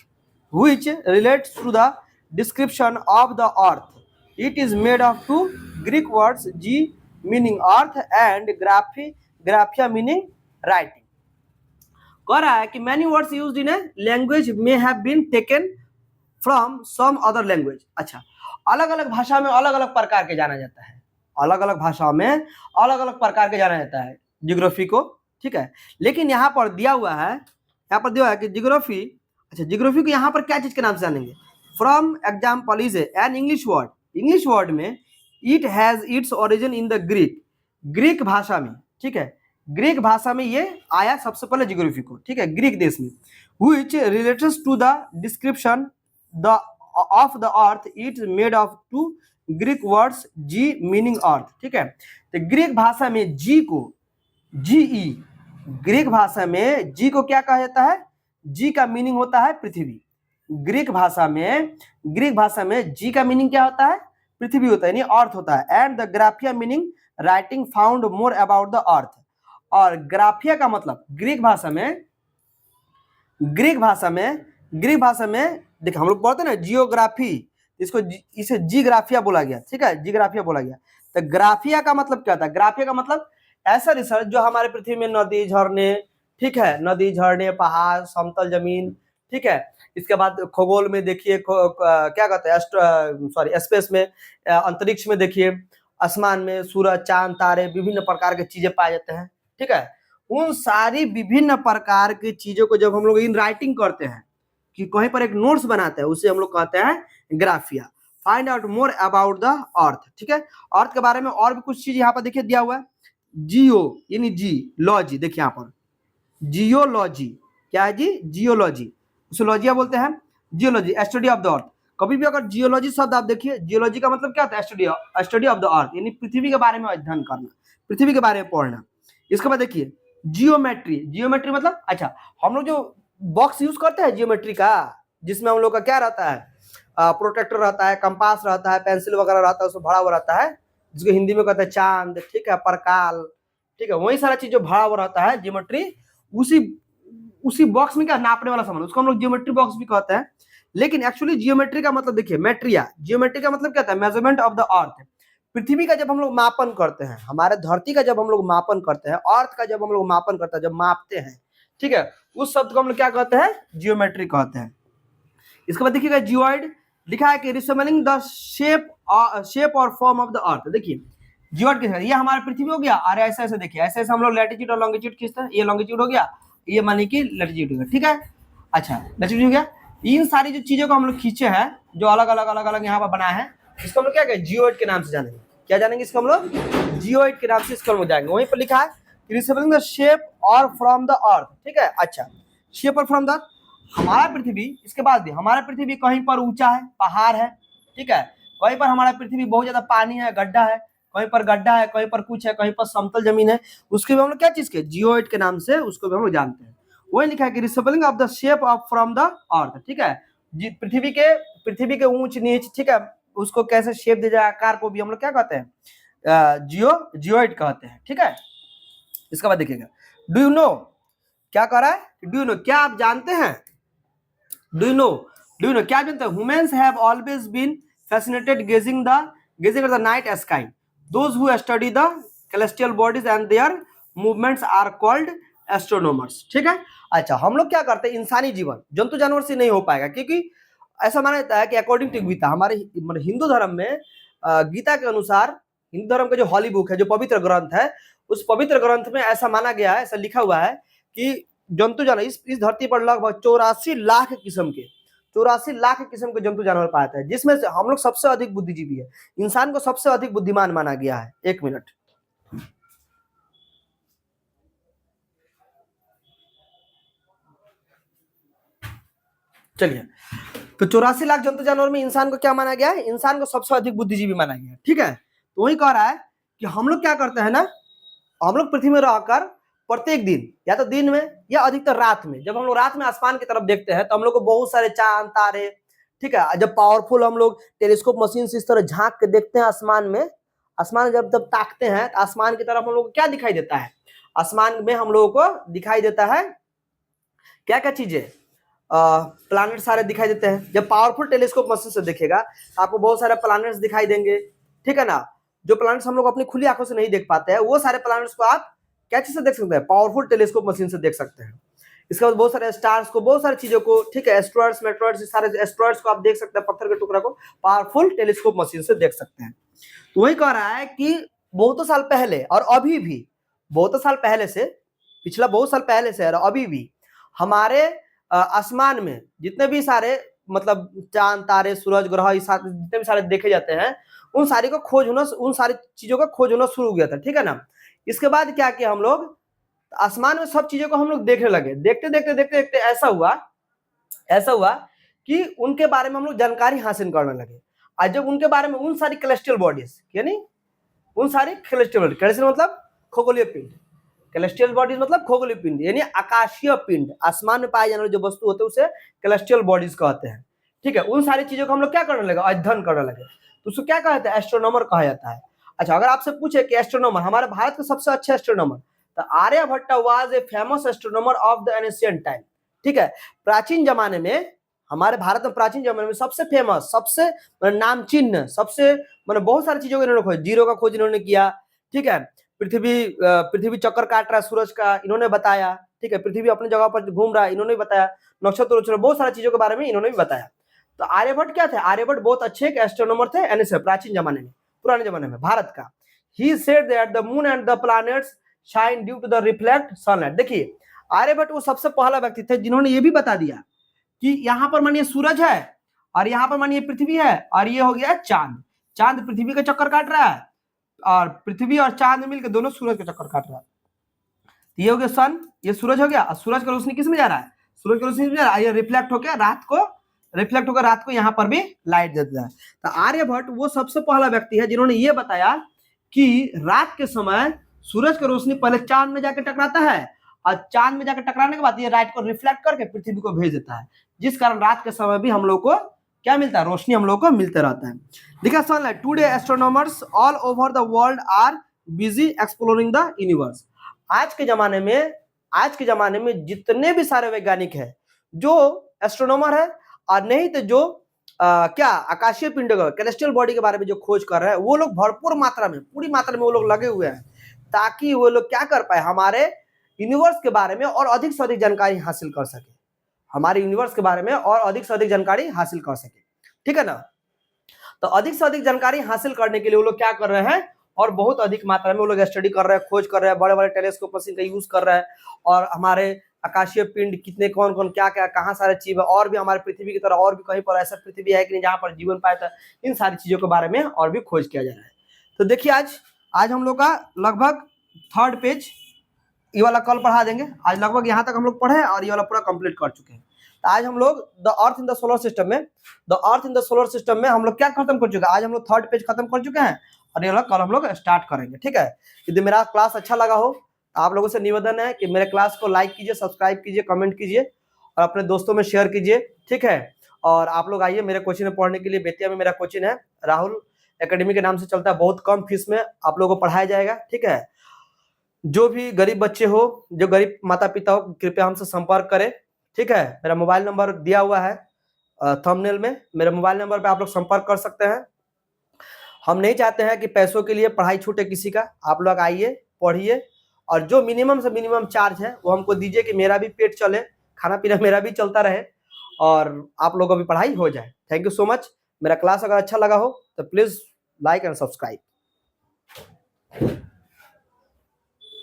Speaker 1: which relates to the description of the earth. It is made of two Greek words, g meaning earth and graphia meaning writing. कह रहा है कि many words used in a language may have been taken from some other language. अच्छा अलग अलग भाषा में अलग अलग प्रकार के जाना जाता है, अलग अलग भाषाओं में अलग अलग प्रकार के जाना जाता है जियोग्राफी को। ठीक है, लेकिन यहाँ पर दिया हुआ है कि जियोग्राफी, अच्छा जियोग्राफी को यहाँ पर क्या चीज के नाम से जानेंगे? From example is an English word में it has its origin in the Greek भाषा में। ठीक है, ग्रीक भाषा में ये आया सबसे पहले जियोग्राफी को। ठीक है, ग्रीक देश में, which related to the description the of the earth. It's made of two Greek words ge meaning earth, ठीक है। तो ग्रीक भाषा में जी को जीई, ग्रीक भाषा में जी को क्या कहा जाता है? जी का मीनिंग होता है पृथ्वी। ग्रीक भाषा में जी का मीनिंग क्या होता है? पृथ्वी होता है, यानी अर्थ होता है। And the graphia meaning writing found more about the earth. और ग्राफिया का मतलब ग्रीक भाषा में देखिए, हम लोग पढ़ते हैं ना जियोग्राफी, इसे जीग्राफिया बोला गया, ठीक है, जीग्राफिया बोला गया। तो ग्राफिया का मतलब क्या होता है? ग्राफिया का मतलब ऐसा रिसर्च जो हमारे पृथ्वी में नदी झरने, ठीक है, नदी झरने, पहाड़, समतल जमीन, ठीक है। इसके बाद खगोल में देखिए, क्या कहते हैं, सॉरी स्पेस में, अंतरिक्ष में देखिए, आसमान में सूरज, चांद, तारे, विभिन्न प्रकार की चीजें पाए जाते हैं, ठीक है। उन सारी विभिन्न प्रकार की चीजों को जब हम लोग इन राइटिंग करते हैं, कि कहीं पर एक नोट्स बनाते हैं, उसे हम लोग कहते हैं graphia. Find out more about the earth, ठीक है। अर्थ के बारे में और भी कुछ चीज यहाँ पर देखिए दिया हुआ है। जियो यानी जी, लॉजी, देखिए यहाँ पर जियोलॉजी क्या है जी? जियोलॉजी, उसे लॉजिया बोलते हैं। जियोलॉजी स्टडी ऑफ द अर्थ। कभी भी अगर जियोलॉजी शब्द आप देखिए, जियोलॉजी का मतलब क्या होता है? स्टडी ऑफ द अर्थ, यानी पृथ्वी के बारे में अध्ययन करना, पृथ्वी के बारे में पढ़ना। इसके बाद देखिए जियोमेट्री मतलब, अच्छा, हम लोग जो बॉक्स यूज करते हैं जियोमेट्री का, जिसमें हम लोग का क्या रहता है? प्रोटेक्टर रहता है, कंपास रहता है, पेंसिल वगैरह रहता है, उसमें भरा हुआ रहता है, जिसको हिंदी में कहते हैं चांद, ठीक है, परकाल, ठीक है, वही सारा चीज जो भरा हुआ रहता है जियोमेट्री, उसी बॉक्स में क्या नापने वाला सामान, उसको हम लोग जियोमेट्री बॉक्स भी कहते हैं। लेकिन एक्चुअली जियोमेट्री का मतलब देखिए, जियोमेट्री का मतलब क्या होता है? Measurement of the earth. पृथ्वी का जब हम लोग मापन करते हैं, हमारे धरती का जब हम लोग मापन करते हैं, अर्थ का जब हम लोग मापन करते हैं, जब मापते हैं, ठीक है, उस शब्द को हम लोग क्या कहते हैं? जियोमेट्री कहते हैं। इसके बाद देखिएगा जियोइड लिखा है कि रिसेंबलिंग द शेप और फॉर्म ऑफ द अर्थ। देखिए जियोइड किस, ये हमारा पृथ्वी हो गया, और ऐसे ऐसे देखिए, ऐसे ऐसे हम लोग लैटिट्यूड और लॉन्गिट्यूड खींचते हैं, ये लॉन्गिट्यूड हो गया, ये मानी कि लैटिट्यूड हो गया, ठीक है। अच्छा, लैटिट्यूड हो गया। इन सारी जो चीजों को हम लोग खींचे हैं, जो अलग अलग यहाँ पर बनाए हैं, इसको हम लोग क्या कहें? जियोइड के नाम से जानेंगे। क्या जानेंगे इसको हम लोग? जियोइड के नाम से इसको हम लोग जाएंगे। वहीं पर लिखा है रिसेंबलिंग द शेप और फ्रॉम द अर्थ, ठीक है। अच्छा, शेप और फ्रॉम द, हमारा पृथ्वी, इसके बाद भी हमारा पृथ्वी कहीं पर ऊंचा है, पहाड़ है, ठीक है, कहीं पर हमारा पृथ्वी बहुत ज्यादा पानी है, गड्ढा है, कहीं पर गड्ढा है, कहीं पर कुछ है, कहीं पर समतल जमीन है, उसके भी हम लोग क्या चीज के? जियोइड के नाम से उसको भी हम लोग जानते हैं। वही लिखा है कि resembling of the shape of from the earth, ठीक है, पृथ्वी के ऊंच नीच, ठीक है, उसको कैसे शेप दे जाए, आकार को भी हम लोग क्या कहते हैं? जियोइड कहते हैं, ठीक है। इसके बाद देखिएगा, डू यू नो, क्या कह रहा है? डू यू नो, क्या आप जानते हैं? डू यू नो क्या जानते हैं? Humans have always been fascinated gazing at the night sky. Those who study the celestial bodies and their movements are called astronomers, ठीक है। अच्छा, हम लोग क्या करते हैं? इंसानी जीवन जंतु जानवर से नहीं हो पाएगा, क्योंकि ऐसा माना जाता है कि अकॉर्डिंग टू गीता, हमारे हिंदू धर्म में, गीता के अनुसार, हिंदू धर्म का जो हॉली बुक है, जो पवित्र ग्रंथ है, उस पवित्र ग्रंथ में ऐसा माना गया है, ऐसा लिखा हुआ है कि जंतु जानवर इस धरती पर लगभग 84 लाख किस्म के जंतु जानवर पाए जाते हैं, जिसमें से हम लोग सबसे अधिक बुद्धिजीवी है। इंसान को सबसे अधिक बुद्धिमान माना गया है। एक मिनट, चलिए, तो 84 लाख जंतु जानवर में इंसान को क्या माना गया है? इंसान को सबसे अधिक बुद्धिजीवी माना गया है, ठीक है। तो वही कह रहा है कि हम लोग क्या करते हैं ना, हम लोग पृथ्वी में रहकर प्रत्येक दिन, या तो दिन में या अधिकतर रात में, जब हम लोग रात में आसमान की तरफ देखते हैं, तो हम लोग को बहुत सारे चांद, तारे, ठीक है, जब पावरफुल हम लोग टेलीस्कोप मशीन से इस तरह झांक के देखते हैं आसमान में, आसमान जब ताकते हैं, तो आसमान की तरफ हम लोग को क्या दिखाई देता है? आसमान में हम लोगों को दिखाई देता है क्या क्या चीजें? प्लैनेट सारे दिखाई देते हैं। जब पावरफुल टेलीस्कोप मशीन से देखेगा, आपको बहुत सारे प्लैनेट्स दिखाई देंगे, ठीक है ना। जो प्लैनेट्स हम लोग अपनी खुली आंखों से नहीं देख पाते हैं, वो सारे प्लैनेट्स को आप क्या चीज से देख सकते हैं? पावरफुल टेलीस्कोप मशीन से देख सकते हैं। इसके बाद बहुत सारे स्टार्स को, बहुत सारी चीजों को, ठीक है, एस्ट्रॉइड्स, मेट्रॉइड्स, सारे एस्ट्रॉइड्स को आप देख सकते हैं, पत्थर के टुकड़ा को पावरफुल टेलीस्कोप मशीन से देख सकते हैं। तो वही कह रहा है कि बहुत साल पहले और अभी भी, बहुत साल पहले से, पिछला बहुत साल पहले से और अभी भी हमारे आसमान में जितने भी सारे, मतलब चांद, तारे, सूरज, ग्रह, जितने भी सारे देखे जाते हैं, उन सारी चीजों का खोज होना शुरू हो गया था, ठीक है ना। इसके बाद क्या किया हम लोग? आसमान में सब चीजों को हम लोग देखने लगे। देखते देखते ऐसा हुआ कि उनके बारे में हम लोग जानकारी हासिल करने लगे। और जब उनके बारे में उन सारी कैलेस्ट्रियल बॉडीज, यानी उन सारी कैलेस्ट्रियल बॉडी, कैलेस्ट्रियल मतलब खगोलीय पिंड, कैलेस्ट्रियल बॉडीज मतलब खगोलीय पिंड यानी आकाशीय पिंड, आसमान में पाए जाने वाले जो वस्तु होते हैं उसे कैलेस्ट्रियल बॉडीज कहते हैं। ठीक है, उन सारी चीजों को हम लोग क्या करने लगे, अध्ययन करने लगे, तो उसको क्या कहा जाता है, एस्ट्रोनॉमर कहा जाता है। अच्छा, अगर आपसे पूछे कि एस्ट्रोनॉमर, हमारे भारत के सबसे अच्छे एस्ट्रोनॉमर, तो Aryabhata was a famous astronomer of the ancient time. ठीक है, प्राचीन जमाने में, हमारे भारत में प्राचीन जमाने में सबसे फेमस, सबसे नामचिन्ह, सबसे मतलब बहुत सारी चीजों को इन्होंने खोज, जीरो का खोज इन्होंने किया। ठीक है, पृथ्वी चक्कर काट रहा है सूरज का, इन्होंने बताया। ठीक है, पृथ्वी अपनी जगह पर घूम रहा है, इन्होंने भी बताया। नक्षत्र, बहुत सारी चीजों के बारे में इन्होंने भी बताया। तो आर्यभट्ट क्या थे, आर्यभट्ट बहुत अच्छे एक एस्ट्रोनॉमर थे एनएसए, प्राचीन जमाने में, पुराने जमाने में भारत का। He said that the moon and the planets shine due to the reflect sunlight. देखिए, आर्यभट्ट वो सबसे पहला व्यक्ति थे जिन्होंने ये भी बता दिया कि यहाँ पर मानिए सूरज है और यहाँ पर मानिए पृथ्वी है और ये हो गया चांद, चांद पृथ्वी का चक्कर काट रहा है और पृथ्वी और चांद मिलकर दोनों सूरज का चक्कर काट रहा है। ये हो गया सन, ये सूरज हो गया, और सूरज का रोशनी किस में जा रहा है, सूरज की रोशनी में जा रहा है, ये रिफ्लेक्ट होकर रात को यहाँ पर भी लाइट देता है। तो आर्यभट्ट वो सबसे पहला व्यक्ति है जिन्होंने ये बताया कि रात के समय सूरज की रोशनी पहले चांद में जाकर टकराता है और चांद में जाकर टकराने के बाद ये लाइट को रिफ्लेक्ट करके पृथ्वी को भेज देता है, जिस कारण रात के समय भी हम लोग को क्या मिलता है, रोशनी हम लोग को मिलते रहता है। देखा sunlight, today astronomers all over the world are busy exploring the universe. आज के जमाने में जितने भी सारे वैज्ञानिक हैं जो एस्ट्रोनॉमर है और नहीं तो जो क्या आकाशीय पिंड कैलेस्ट्रियल बॉडी के बारे में जो खोज कर रहे हैं, वो लोग भरपूर मात्रा में, पूरी मात्रा में वो लोग लगे हुए हैं ताकि वो लोग क्या कर पाए, हमारे यूनिवर्स के बारे में और अधिक से अधिक जानकारी हासिल कर सके, हमारे यूनिवर्स के बारे में और अधिक से अधिक जानकारी हासिल कर सके। ठीक है ना, तो अधिक से अधिक जानकारी हासिल करने के लिए वो लोग क्या कर रहे हैं, और बहुत अधिक मात्रा में वो लोग स्टडी कर रहे हैं, खोज कर रहे हैं, बड़े बड़े टेलीस्कोप मशीन का यूज कर रहे हैं, और हमारे आकाशीय पिंड कितने, कौन कौन, क्या क्या, कहाँ सारे चीज है, और भी हमारे पृथ्वी की तरह और भी कहीं पर ऐसा पृथ्वी है कि नहीं जहाँ पर जीवन पाया था, इन सारी चीजों के बारे में और भी खोज किया जा रहा है। तो देखिए आज हम लोग का लगभग 3rd पेज, ये वाला कल पढ़ा देंगे। आज लगभग यहाँ तक हम लोग पढ़े और ये वाला पूरा कंप्लीट कर चुके हैं। तो आज हम लोग the earth in the solar system में हम लोग क्या खत्म कर चुके हैं, आज हम लोग 3rd पेज खत्म कर चुके हैं और ये वाला कल हम लोग स्टार्ट करेंगे। ठीक है, यदि मेरा क्लास अच्छा लगा हो, आप लोगों से निवेदन है कि मेरे क्लास को लाइक कीजिए, सब्सक्राइब कीजिए, कमेंट कीजिए और अपने दोस्तों में शेयर कीजिए। ठीक है, और आप लोग आइए मेरे कोचिंग में पढ़ने के लिए। बेतिया में मेरा कोचिंग है, राहुल एकेडमी के नाम से चलता है, बहुत कम फीस में आप लोगों को पढ़ाया जाएगा। ठीक है, जो भी गरीब बच्चे हो, जो गरीब माता पिता हो, कृपया हमसे संपर्क करें। ठीक है, मेरा मोबाइल नंबर दिया हुआ है थंबनेल में, मेरे मोबाइल नंबर पे आप लोग संपर्क कर सकते हैं। हम नहीं चाहते हैं कि पैसों के लिए पढ़ाई छूटे किसी का, आप लोग आइए, पढ़िए, और जो मिनिमम से मिनिमम चार्ज है वो हमको दीजिए कि मेरा भी पेट चले, खाना पीना मेरा भी चलता रहे और आप लोगों की पढ़ाई हो जाए। Thank you so much. मेरा क्लास अगर अच्छा लगा हो तो प्लीज लाइक एंड सब्सक्राइब।